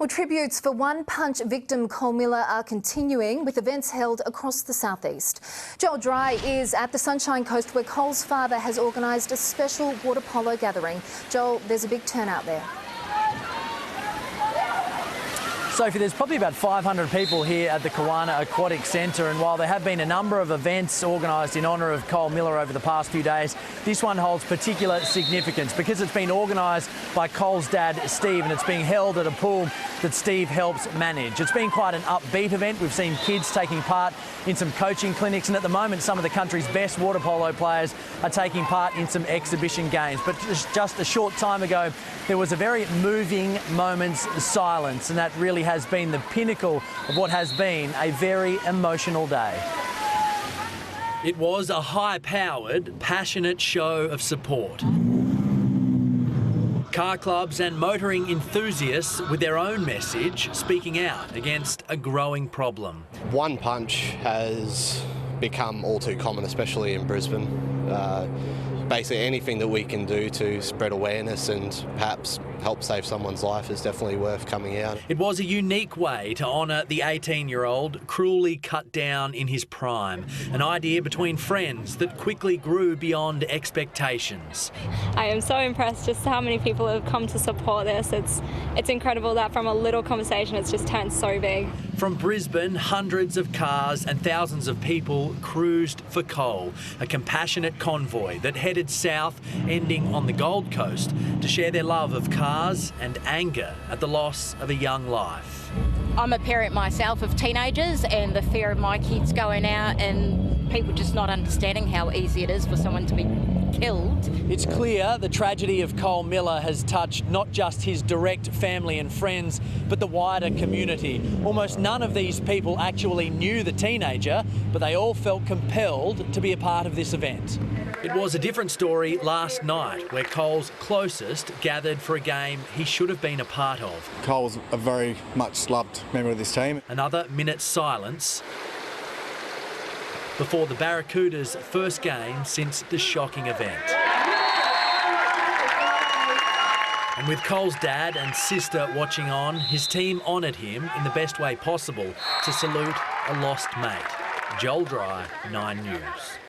Well, tributes for One Punch victim Cole Miller are continuing with events held across the southeast. Joel Dry is at the Sunshine Coast where Cole's father has organised a special water polo gathering. Joel, there's a big turnout there. Sophie, there's probably about 500 people here at the Kawana Aquatic Centre, and while there have been a number of events organised in honour of Cole Miller over the past few days, this one holds particular significance because it's been organised by Cole's dad, Steve, and it's being held at a pool that Steve helps manage. It's been quite an upbeat event. We've seen kids taking part in some coaching clinics, and at the moment some of the country's best water polo players are taking part in some exhibition games. But just a short time ago, there was a very moving moment's silence, and that really has been the pinnacle of what has been a very emotional day. It was a high-powered, passionate show of support. Car clubs and motoring enthusiasts with their own message speaking out against a growing problem. One punch has become all too common, especially in Brisbane. Basically anything that we can do to spread awareness and perhaps help save someone's life is definitely worth coming out. It was a unique way to honour the 18-year-old cruelly cut down in his prime, an idea between friends that quickly grew beyond expectations. I am so impressed just how many people have come to support this. It's incredible that from a little conversation it's just turned so big. From Brisbane, hundreds of cars and thousands of people cruised for Cole, a compassionate convoy that headed south, ending on the Gold Coast, to share their love of cars and anger at the loss of a young life. I'm a parent myself of teenagers, and the fear of my kids going out and people just not understanding how easy it is for someone to be killed. It's clear the tragedy of Cole Miller has touched not just his direct family and friends, but the wider community. Almost none of these people actually knew the teenager, but they all felt compelled to be a part of this event. It was a different story last night, where Cole's closest gathered for a game he should have been a part of. Cole's a very much loved member of this team. Another minute's silence before the Barracudas' first game since the shocking event. And with Cole's dad and sister watching on, his team honoured him in the best way possible to salute a lost mate. Joel Dry, 9 News.